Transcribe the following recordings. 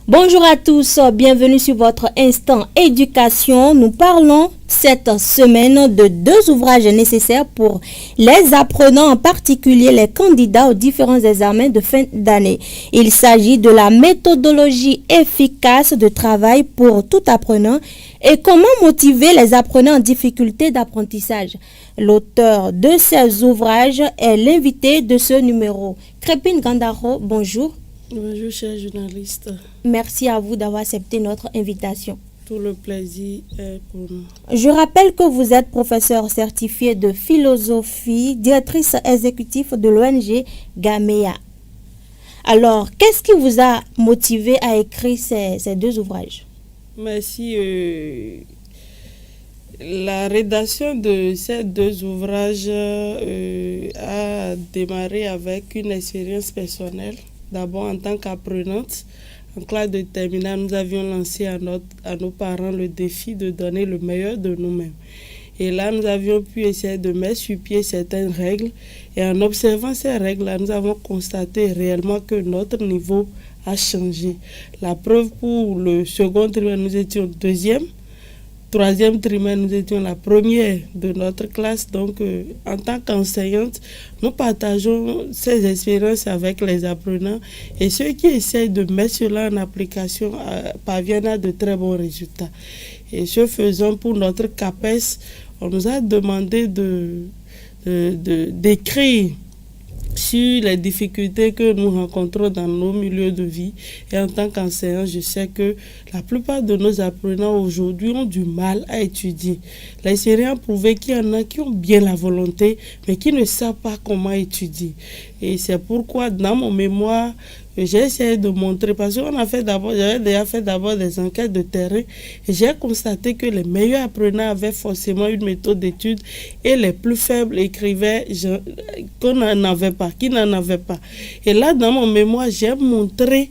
Bonjour à tous, bienvenue sur votre instant éducation. Nous parlons cette semaine de deux ouvrages nécessaires pour les apprenants, en particulier les candidats aux différents examens de fin d'année. Il s'agit de la méthodologie efficace de travail pour tout apprenant et comment motiver les apprenants en difficulté d'apprentissage. L'auteur de ces ouvrages est l'invité de ce numéro. Crépine Gandaro, bonjour. Bonjour, chers journalistes. Merci à vous d'avoir accepté notre invitation. Tout le plaisir est pour nous. Je rappelle que vous êtes professeur certifié de philosophie, directrice exécutive de l'ONG Gamea. Alors, qu'est-ce qui vous a motivé à écrire ces deux ouvrages? Merci. La rédaction de ces deux ouvrages a démarré avec une expérience personnelle. D'abord, en tant qu'apprenante, en classe de terminale, nous avions lancé à nos parents le défi de donner le meilleur de nous-mêmes. Et là, nous avions pu essayer de mettre sur pied certaines règles. Et en observant ces règles-là, nous avons constaté réellement que notre niveau a changé. La preuve, pour le second trimestre, nous étions deuxième. Troisième trimestre, nous étions la première de notre classe. Donc, en tant qu'enseignante, nous partageons ces expériences avec les apprenants. Et ceux qui essayent de mettre cela en application parviennent à de très bons résultats. Et ce faisant, pour notre CAPES, on nous a demandé d'écrire sur les difficultés que nous rencontrons dans nos milieux de vie. Et en tant qu'enseignant, je sais que la plupart de nos apprenants aujourd'hui ont du mal à étudier. L'expérience a prouvé qu'il y en a qui ont bien la volonté, mais qui ne savent pas comment étudier. Et c'est pourquoi, dans mon mémoire, j'ai essayé de montrer, parce que j'avais déjà fait d'abord des enquêtes de terrain, et j'ai constaté que les meilleurs apprenants avaient forcément une méthode d'étude, et les plus faibles écrivaient qui n'en avaient pas. Et là, dans mon mémoire, j'ai montré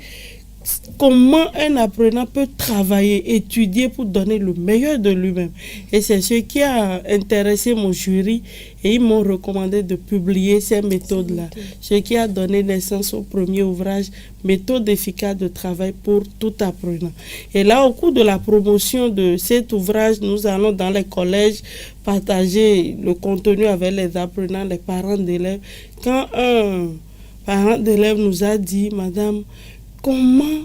comment un apprenant peut travailler, étudier pour donner le meilleur de lui-même. Et c'est ce qui a intéressé mon jury et ils m'ont recommandé de publier ces méthodes-là. Ce qui a donné naissance au premier ouvrage, Méthode efficace de travail pour tout apprenant. Et là, au cours de la promotion de cet ouvrage, nous allons dans les collèges partager le contenu avec les apprenants, les parents d'élèves. Quand un parent d'élève nous a dit, Madame, comment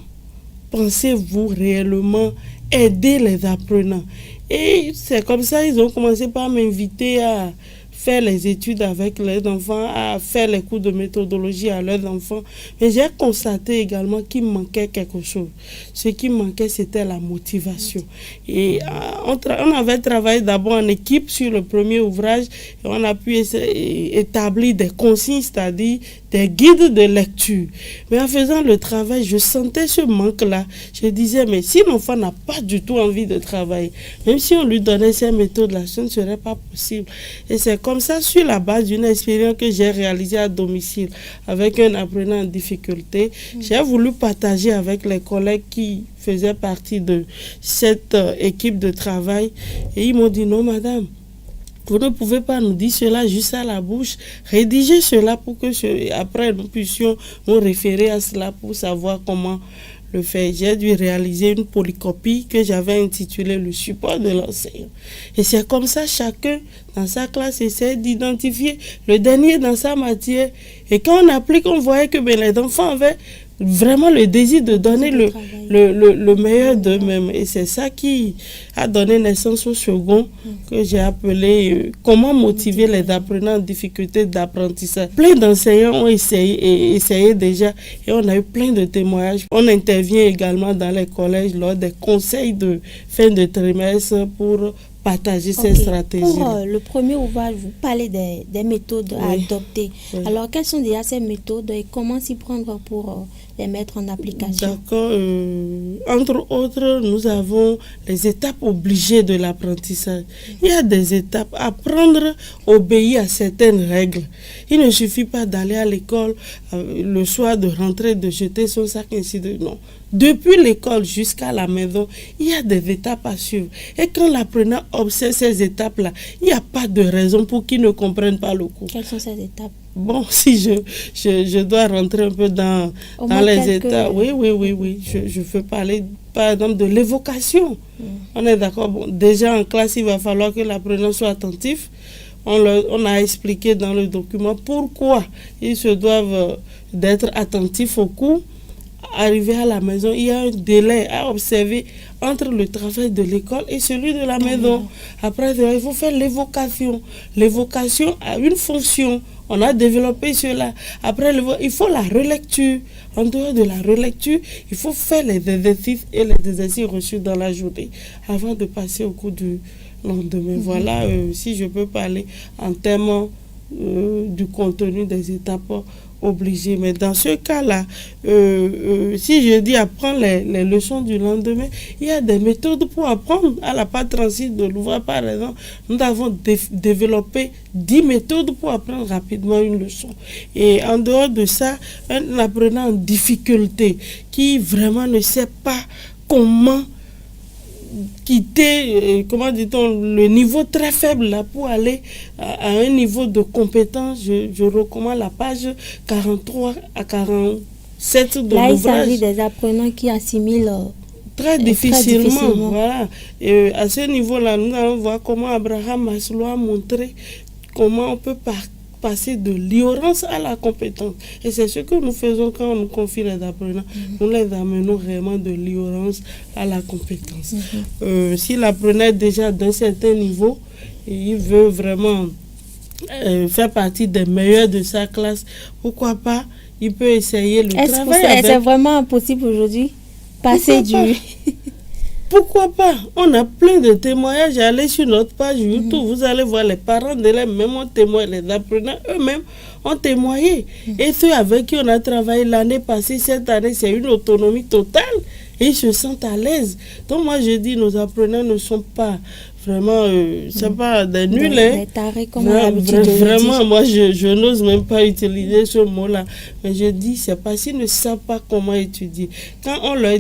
pensez-vous réellement aider les apprenants? Et c'est comme ça ils ont commencé par m'inviter à faire les études avec les enfants, à faire les cours de méthodologie à leurs enfants. Mais j'ai constaté également qu'il manquait quelque chose. Ce qui manquait, c'était la motivation. Et on avait travaillé d'abord en équipe sur le premier ouvrage et on a pu établir des consignes, c'est-à-dire des guides de lecture. Mais en faisant le travail, je sentais ce manque-là. Je disais, mais si l'enfant n'a pas du tout envie de travailler, même si on lui donnait ces méthodes-là, ce ne serait pas possible. Et c'est comme ça, sur la base d'une expérience que j'ai réalisée à domicile avec un apprenant en difficulté, j'ai voulu partager avec les collègues qui faisaient partie de cette équipe de travail. Et ils m'ont dit, non madame, vous ne pouvez pas nous dire cela juste à la bouche. Rédigez cela pour que après nous puissions nous référer à cela pour savoir comment le faire. J'ai dû réaliser une polycopie que j'avais intitulée le support de l'enseignant. Et c'est comme ça, chacun dans sa classe essaie d'identifier le dernier dans sa matière. Et quand on applique, on voyait que les enfants avaient vraiment le désir de donner le meilleur d'eux-mêmes. Et c'est ça qui a donné naissance au second que j'ai appelé comment motiver les apprenants en difficulté d'apprentissage. Plein d'enseignants ont essayé déjà et on a eu plein de témoignages. On intervient également dans les collèges lors des conseils de fin de trimestre pour partager ces stratégies. Pour le premier ouvrage, vous parlez des méthodes à adopter. Oui. Alors, quelles sont déjà ces méthodes et comment s'y prendre pour les mettre en application? D'accord. Entre autres, nous avons les étapes obligées de l'apprentissage. Il y a des étapes. Apprendre, obéir à certaines règles. Il ne suffit pas d'aller à l'école le soir, de rentrer, de jeter son sac, ainsi de... Non. Depuis l'école jusqu'à la maison, il y a des étapes à suivre. Et quand l'apprenant observe ces étapes-là, il n'y a pas de raison pour qu'il ne comprenne pas le cours. Quelles sont ces étapes? Bon, si je dois rentrer un peu dans les étapes, oui. Je veux parler, par exemple, de l'évocation. On est d'accord. Bon, déjà en classe, il va falloir que l'apprenant soit attentif. On a expliqué dans le document pourquoi ils se doivent d'être attentifs au cours. Arrivé à la maison, il y a un délai à observer entre le travail de l'école et celui de la maison. Après, il faut faire l'évocation. L'évocation a une fonction. On a développé cela. Après, il faut la relecture. En dehors de la relecture, il faut faire les exercices et les exercices reçus dans la journée avant de passer au cours du lendemain. Voilà, si je peux parler en termes du contenu des étapes obligé. Mais dans ce cas-là, si je dis apprendre les leçons du lendemain, il y a des méthodes pour apprendre. À la page 36 de l'ouvrage, par exemple, nous avons développé 10 méthodes pour apprendre rapidement une leçon. Et en dehors de ça, un apprenant en difficulté qui vraiment ne sait pas comment quitter, comment dit-on, le niveau très faible là pour aller à un niveau de compétence, je recommande la page 43 à 47 de l'ouvrage. Là, il s'agit des apprenants qui assimilent très difficilement. Voilà. Et à ce niveau-là, nous allons voir comment Abraham Maslow a montré comment on peut passer de l'ignorance à la compétence. Et c'est ce que nous faisons quand on nous confie les apprenants. Nous les amenons vraiment de l'ignorance à la compétence. Si l'apprenant est déjà d'un certain niveau et il veut vraiment faire partie des meilleurs de sa classe, pourquoi pas, il peut essayer le travail. C'est vraiment possible aujourd'hui? Passer du... Pourquoi pas? On a plein de témoignages. Allez sur notre page YouTube, vous allez voir les parents d'élèves même ont témoigné, les apprenants eux-mêmes ont témoigné. Et ceux avec qui on a travaillé l'année passée, cette année, c'est une autonomie totale. Et ils se sentent à l'aise. Donc moi je dis, nos apprenants ne sont pas vraiment, c'est pas des nuls. Des tarés, comme on a l'habitude de le dire. Vraiment, moi je n'ose même pas utiliser ce mot-là. Mais je dis, c'est parce qu'ils ne savent pas comment étudier. Quand on leur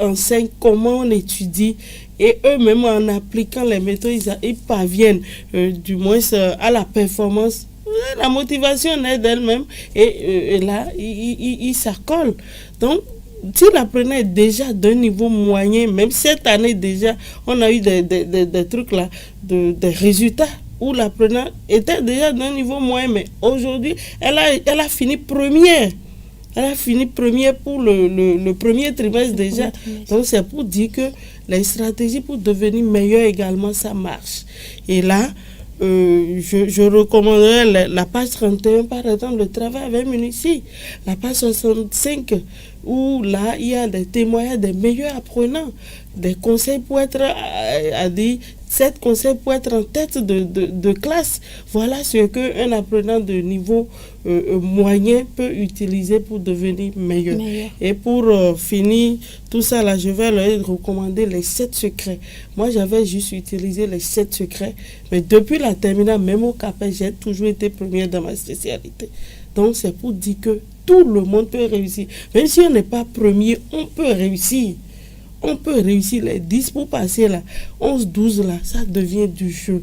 enseigne comment on étudie, et eux-mêmes en appliquant les méthodes, ils parviennent du moins à la performance. La motivation naît d'elle-même et là, ils s'accolent. Donc, si l'apprenant est déjà d'un niveau moyen, même cette année déjà, on a eu des trucs là, des résultats où l'apprenant était déjà d'un niveau moyen, mais aujourd'hui, elle a fini première. Elle a fini première pour le premier trimestre déjà. Donc c'est pour dire que les stratégies pour devenir meilleur également, ça marche. Et là, je recommanderais la page 31, par exemple, le travail avec Munici. La page 65, où là, il y a des témoignages des meilleurs apprenants, des conseils pour être, à dire, 7 conseils pour être en tête de classe. Voilà ce qu'un apprenant de niveau moyen peut utiliser pour devenir meilleur. Et pour finir tout ça, là, je vais leur recommander les 7 secrets. Moi, j'avais juste utilisé les 7 secrets, mais depuis la terminale, même au CAPES, j'ai toujours été première dans ma spécialité. Donc, c'est pour dire que tout le monde peut réussir. Même si on n'est pas premier, on peut réussir. On peut réussir les 10 pour passer là. 11, 12 là, ça devient du jeu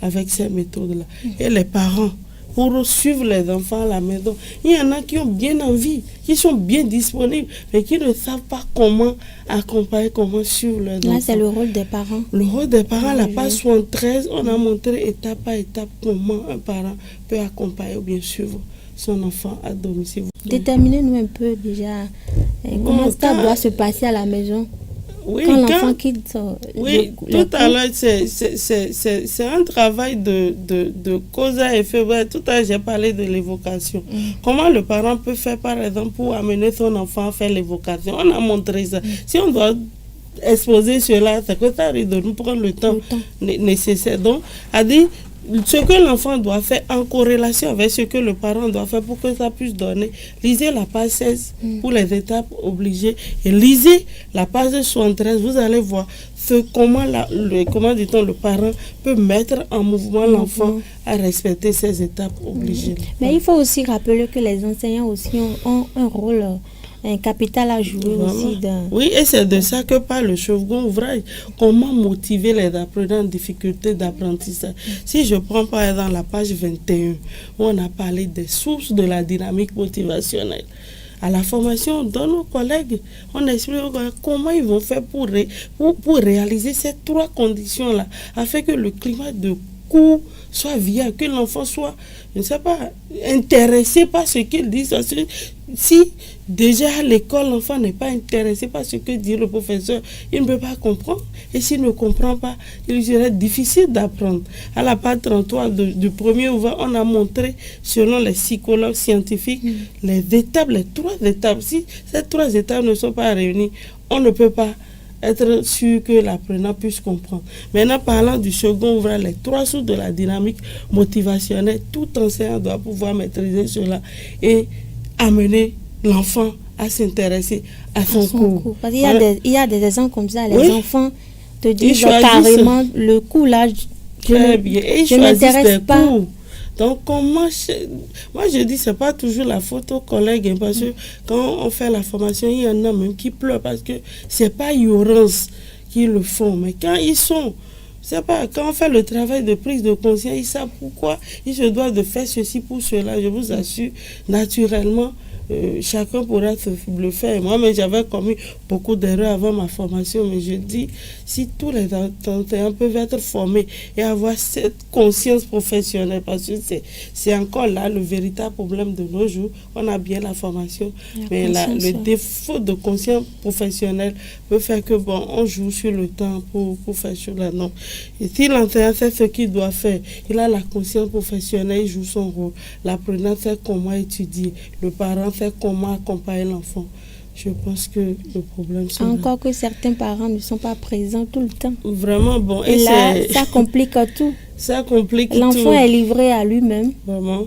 avec ces méthodes-là. Et les parents, pour suivre les enfants à la maison, il y en a qui ont bien envie, qui sont bien disponibles, mais qui ne savent pas comment accompagner, comment suivre leurs enfants. Là, c'est le rôle des parents. Le rôle des parents, la page 73, on a montré étape par étape comment un parent peut accompagner ou bien suivre son enfant à domicile. Déterminez-nous un peu déjà comment ça doit se passer à la maison. Oui, quand l'enfant quitte tout à l'heure, c'est un travail de cause à effet. Tout à l'heure, j'ai parlé de l'évocation. Comment le parent peut faire, par exemple, pour amener son enfant à faire l'évocation? On a montré ça. Si on doit exposer cela, c'est que ça arrive de nous prendre le temps nécessaire. Donc, à dire, ce que l'enfant doit faire en corrélation avec ce que le parent doit faire pour que ça puisse donner. Lisez la page 16 pour les étapes obligées et lisez la page 73, vous allez voir comment le parent peut mettre en mouvement l'enfant à respecter ces étapes obligées. Mais il faut aussi rappeler que les enseignants aussi ont un rôle un capital à jouer aussi. Oui, et c'est de ça que parle le second ouvrage. Comment motiver les apprenants en difficulté d'apprentissage. Si je prends par exemple la page 21, où on a parlé des sources de la dynamique motivationnelle. À la formation, dans nos collègues, on explique comment ils vont faire pour réaliser ces 3 conditions-là, afin que le climat de cours soit viable, que l'enfant soit, je ne sais pas, intéressé par ce qu'il dit. Si déjà à l'école, l'enfant n'est pas intéressé par ce que dit le professeur, il ne peut pas comprendre. Et s'il ne comprend pas, il serait difficile d'apprendre. À la page 33 du premier ouvrage, on a montré, selon les psychologues scientifiques, les étapes, les 3 étapes. Si ces 3 étapes ne sont pas réunies, on ne peut pas être sûr que l'apprenant puisse comprendre. Maintenant, parlant du second ouvrage, les 3 sources de la dynamique motivationnelle, tout enseignant doit pouvoir maîtriser cela et amener l'enfant à s'intéresser à son cours. Parce qu'il y a des exemples comme ça, les enfants te disent carrément le cours là, très bien. Et ils choisissent des cours. Donc, moi je dis, c'est pas toujours la faute aux collègues, hein, parce que quand on fait la formation, il y en a même qui pleurent parce que c'est pas ignorance qu'ils le font, mais quand ils sont, c'est pas, quand on fait le travail de prise de conscience, ils savent pourquoi ils se doivent de faire ceci pour cela. Je vous assure, naturellement, chacun pourra le faire. Moi-même, j'avais commis beaucoup d'erreurs avant ma formation, mais je dis, si tous les enseignants peuvent être formés et avoir cette conscience professionnelle, parce que c'est encore là le véritable problème de nos jours. On a bien la formation, mais le défaut de conscience professionnelle peut faire que, on joue sur le temps pour faire cela. Non. Et si l'enseignant sait ce qu'il doit faire, il a la conscience professionnelle, il joue son rôle. L'apprenant sait comment étudier, le parent sait comment accompagner l'enfant. Je pense que le problème c'est encore que certains parents ne sont pas présents tout le temps. Vraiment, et là, ça complique tout. Ça complique tout. L'enfant est livré à lui-même. Vraiment.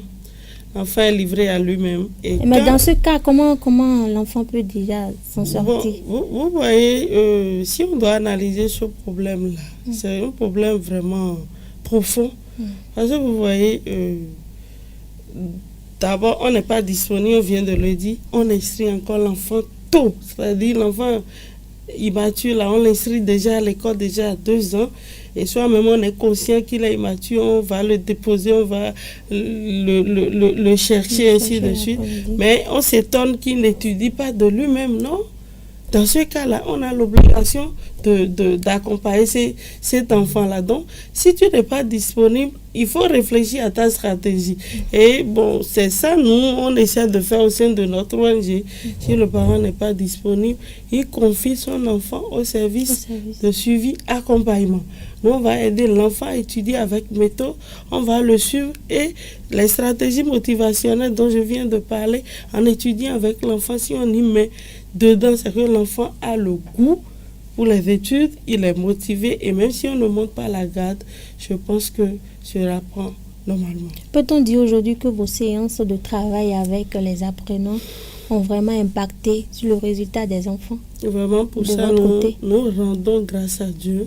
L'enfant est livré à lui-même. Mais dans ce cas, comment l'enfant peut déjà s'en sortir? Vous voyez, si on doit analyser ce problème-là, c'est un problème vraiment profond. Parce que vous voyez, d'abord, on n'est pas disponible, on vient de le dire, on instruit encore l'enfant tôt. C'est-à-dire l'enfant immature, là, on l'inscrit déjà à l'école déjà à 2 ans. Et soi-même, on est conscient qu'il est immature, on va le déposer, on va le chercher, ainsi de suite. Mais on s'étonne qu'il n'étudie pas de lui-même, non? Dans ce cas-là, on a l'obligation d'accompagner cet enfant-là. Donc, si tu n'es pas disponible, il faut réfléchir à ta stratégie. Et bon, c'est ça, nous, on essaie de faire au sein de notre ONG. Si le parent n'est pas disponible, il confie son enfant au service de suivi accompagnement. Nous, on va aider l'enfant à étudier avec méthode, on va le suivre et les stratégies motivationnelles dont je viens de parler, en étudiant avec l'enfant, si on y met dedans, c'est que l'enfant a le goût pour les études, il est motivé et même si on ne monte pas la garde, je pense que cela apprend normalement. Peut-on dire aujourd'hui que vos séances de travail avec les apprenants ont vraiment impacté sur le résultat des enfants? Vraiment, pour ça, nous rendons grâce à Dieu.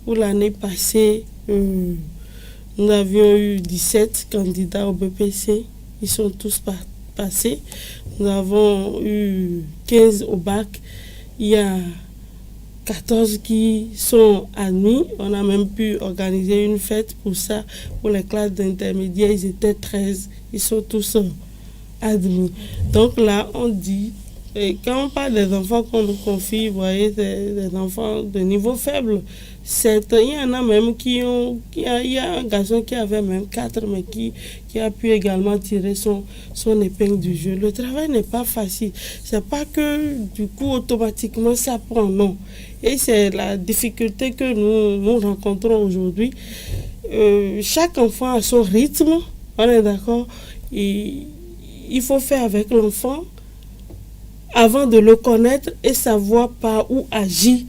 Pour l'année passée, nous avions eu 17 candidats au BPC. Ils sont tous passés. Nous avons eu 15 au bac. Il y a 14 qui sont admis. On a même pu organiser une fête pour ça. Pour les classes d'intermédiaire, ils étaient 13. Ils sont tous admis. Donc là, on dit, et quand on parle des enfants qu'on nous confie, vous voyez, des enfants de niveau faible. Il y en a même il y a un garçon qui avait même 4, mais qui a pu également tirer son épingle du jeu. Le travail n'est pas facile. C'est pas que du coup automatiquement ça prend, non. Et c'est la difficulté que nous rencontrons aujourd'hui. Chaque enfant a son rythme, on est d'accord. Il faut faire avec l'enfant avant de le connaître et savoir par où agir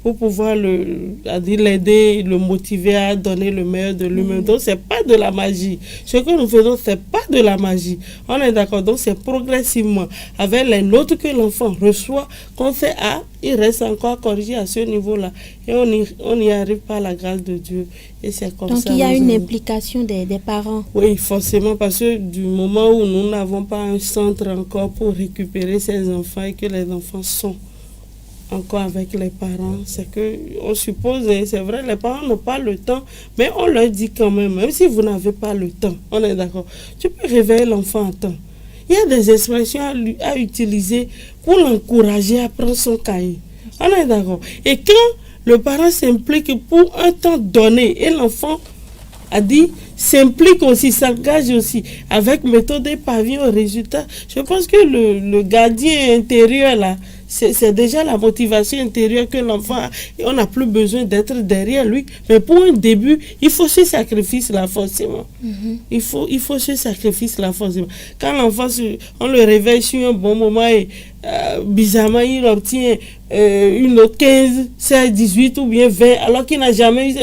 pour pouvoir l'aider, le motiver à donner le meilleur de lui-même. Donc, c'est pas de la magie. Ce que nous faisons, c'est pas de la magie. On est d'accord. Donc, c'est progressivement, avec les notes que l'enfant reçoit, qu'on fait, il reste encore corrigé à ce niveau-là. Et on y arrive par la grâce de Dieu. Et c'est comme donc, ça. Donc, il y a une implication des parents. Oui, forcément, parce que du moment où nous n'avons pas un centre encore pour récupérer ces enfants et que les enfants sont encore avec les parents, c'est que on suppose, c'est vrai, les parents n'ont pas le temps, mais on leur dit quand même si vous n'avez pas le temps, on est d'accord, tu peux réveiller l'enfant à temps. Il y a des expressions à utiliser pour l'encourager à prendre son cahier. On est d'accord. Et quand le parent s'implique pour un temps donné et l'enfant a dit s'implique aussi, s'engage aussi avec méthode et parvient au résultat, je pense que le gardien intérieur là, c'est déjà la motivation intérieure que l'enfant a et on n'a plus besoin d'être derrière lui. Mais pour un début, il faut ce sacrifice-là forcément. Il faut ce sacrifice-là forcément. Quand l'enfant, on le réveille sur un bon moment et bizarrement, il obtient une autre 15, 16, 18 ou bien 20 alors qu'il n'a jamais eu...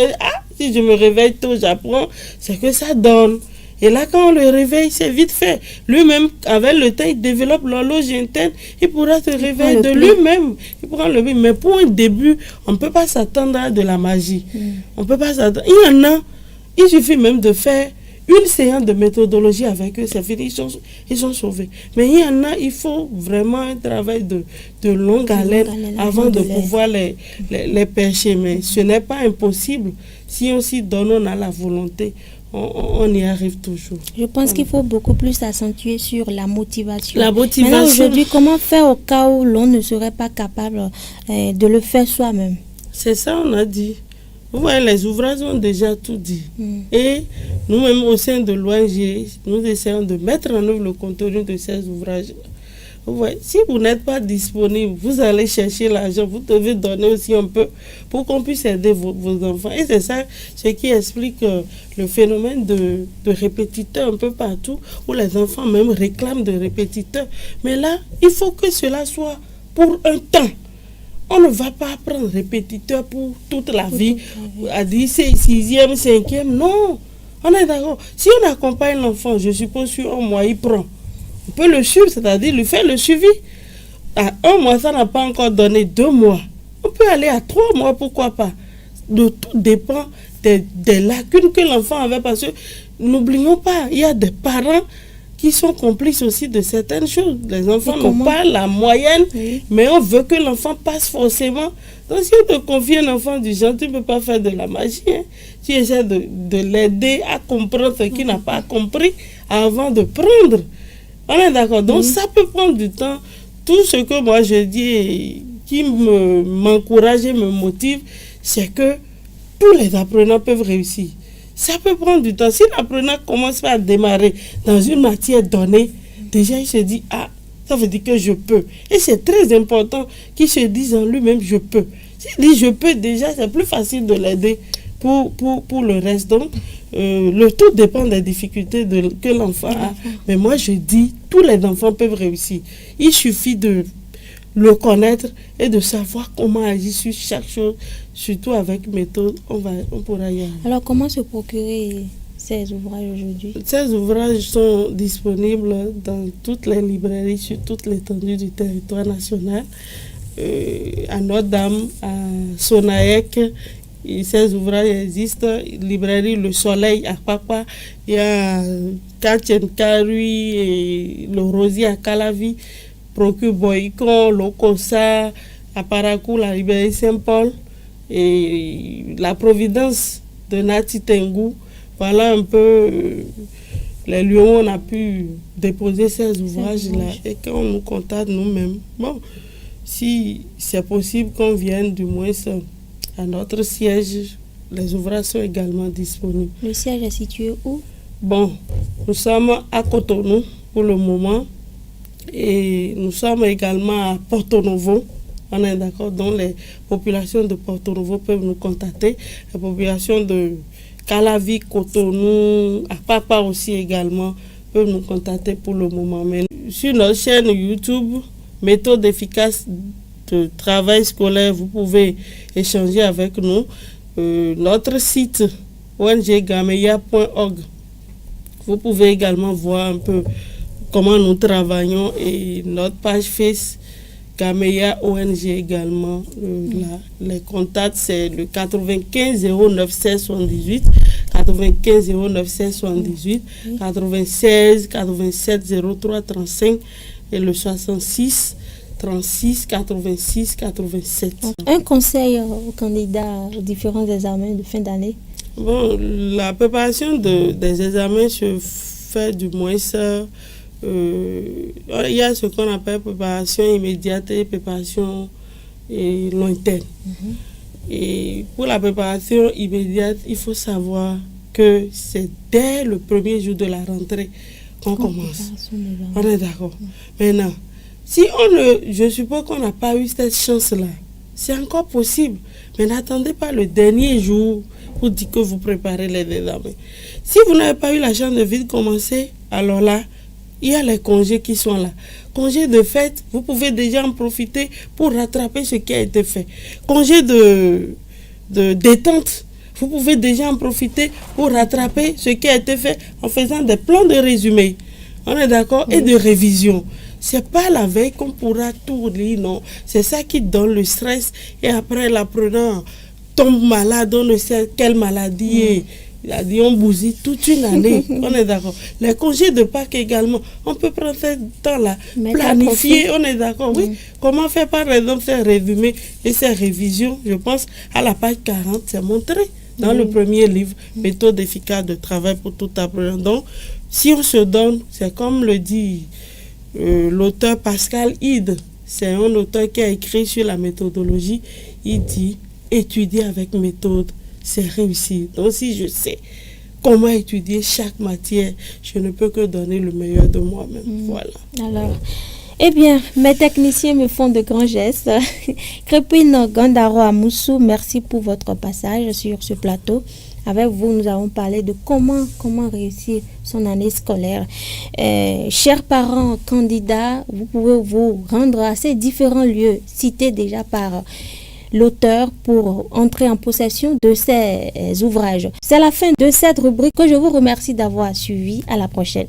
si je me réveille tôt, j'apprends, c'est que ça donne. Et là, quand on le réveille, c'est vite fait. Lui-même, avec le temps, il développe l'horloge interne. Il pourra se réveiller de lui-même. Il pourra le vivre. Mais pour un début, on ne peut pas s'attendre à de la magie. On peut pas s'attendre. Il y en a, il suffit même de faire une séance de méthodologie avec eux, c'est fini, ils sont sauvés. Mais il y en a, il faut vraiment un travail de longue haleine avant de pouvoir les pêcher. Mais ce n'est pas impossible. Si on s'y donne, on a la volonté. On y arrive toujours. Je pense qu'il faut beaucoup plus accentuer sur la motivation. La motivation. Maintenant, aujourd'hui, comment faire au cas où l'on ne serait pas capable de le faire soi-même? C'est ça, on a dit. Vous voyez, les ouvrages ont déjà tout dit. Et nous-mêmes, au sein de l'ONG, nous essayons de mettre en œuvre le contenu de ces ouvrages. Vous voyez, si vous n'êtes pas disponible, vous allez chercher l'argent, vous devez donner aussi un peu pour qu'on puisse aider vos enfants. Et c'est ça ce qui explique le phénomène de répétiteurs un peu partout, où les enfants même réclament de répétiteurs. Mais là, il faut que cela soit pour un temps. On ne va pas prendre répétiteur pour toute la vie, à 10, 6e, 5e, non. On est d'accord. Si on accompagne l'enfant, je suppose sur un mois, il prend. On peut le suivre, c'est-à-dire lui faire le suivi. À 1 mois, ça n'a pas encore donné 2 mois. On peut aller à 3 mois, pourquoi pas. De tout dépend des lacunes que l'enfant avait, parce que n'oublions pas, il y a des parents qui sont complices aussi de certaines choses. Les enfants n'ont pas la moyenne, mais on veut que l'enfant passe forcément. Donc si on te confie un enfant du genre, tu ne peux pas faire de la magie. Tu essaies de l'aider à comprendre ce qu'il n'a pas compris avant de prendre. On est d'accord. Donc ça peut prendre du temps. Tout ce que moi je dis et qui m'encourage et me motive, c'est que tous les apprenants peuvent réussir. Ça peut prendre du temps. Si l'apprenant commence à démarrer dans une matière donnée, déjà il se dit, ça veut dire que je peux. Et c'est très important qu'il se dise en lui-même, je peux. S'il dit je peux, déjà c'est plus facile de l'aider pour le reste. Donc, le tout dépend des difficultés que l'enfant a. Mais moi je dis, tous les enfants peuvent réussir. Il suffit de le connaître et de savoir comment agir sur chaque chose, surtout avec méthode, on pourra y aller. Alors, comment se procurer ces ouvrages aujourd'hui? Ces ouvrages sont disponibles dans toutes les librairies, sur toute l'étendue du territoire national, à Notre-Dame, à Sonaec. Ces ouvrages existent. Librairie Le Soleil à Papa, il y a Katchenkarui et Le Rosier à Calavi, Procure Boycon, Lokosa, à Parakou, la librairie Saint-Paul et la Providence de Nati Tengu. Voilà un peu les lieux où on a pu déposer ces ouvrages-là. Et quand on nous contacte nous-mêmes, bon, si c'est possible qu'on vienne du moins à notre siège, les ouvrages sont également disponibles. Le siège est situé où? Bon, nous sommes à Cotonou pour le moment. Et nous sommes également à Porto Novo, on est d'accord, donc les populations de Porto Novo peuvent nous contacter, les populations de Calavi, Cotonou, à Papa aussi également peuvent nous contacter pour le moment. Mais sur notre chaîne YouTube, méthode efficace de travail scolaire, vous pouvez échanger avec nous. Notre site onggameya.org. Vous pouvez également voir un peu comment nous travaillons et notre page Face Gameya ONG également. Les contacts, c'est le 95 09 16 78, 95 09 16 78, 96 87 03 35 et le 66 36 86 87. Un conseil aux candidats aux différents examens de fin d'année? Bon, la préparation des examens se fait du moins ça. Il y a ce qu'on appelle préparation immédiate et préparation lointaine. Et pour la préparation immédiate, il faut savoir que c'est dès le premier jour de la rentrée qu'on commence. On est d'accord. Maintenant, si je suppose qu'on n'a pas eu cette chance-là, c'est encore possible. Mais n'attendez pas le dernier jour pour dire que vous préparez les examens. Si vous n'avez pas eu la chance de vite commencer, alors là, il y a les congés qui sont là. Congés de fête, vous pouvez déjà en profiter pour rattraper ce qui a été fait. Congés de détente, vous pouvez déjà en profiter pour rattraper ce qui a été fait en faisant des plans de résumé. On est d'accord? Et de révision. C'est pas la veille qu'on pourra tout lire, non. C'est ça qui donne le stress. Et après, l'apprenant tombe malade, on ne sait quelle maladie est. Il a dit on bousille toute une année. On est d'accord. Les congés de Pâques également, on peut prendre ce temps-là, planifier, on est d'accord. Oui. Comment faire par exemple ces résumés et ces révisions? Je pense à la page 40, c'est montré dans le premier livre, méthode efficace de travail pour tout apprenant. Donc, si on se donne, c'est comme le dit l'auteur Pascal Hide, c'est un auteur qui a écrit sur la méthodologie. Il dit étudier avec méthode, c'est réussir. Donc si je sais comment étudier chaque matière, je ne peux que donner le meilleur de moi-même. Voilà. Alors, eh bien, mes techniciens me font de grands gestes. Crépine Gandaro Amoussou, merci pour votre passage sur ce plateau. Avec vous, nous avons parlé de comment réussir son année scolaire. Chers parents candidats, vous pouvez vous rendre à ces différents lieux cités déjà par l'auteur pour entrer en possession de ces ouvrages. C'est la fin de cette rubrique que je vous remercie d'avoir suivi. À la prochaine.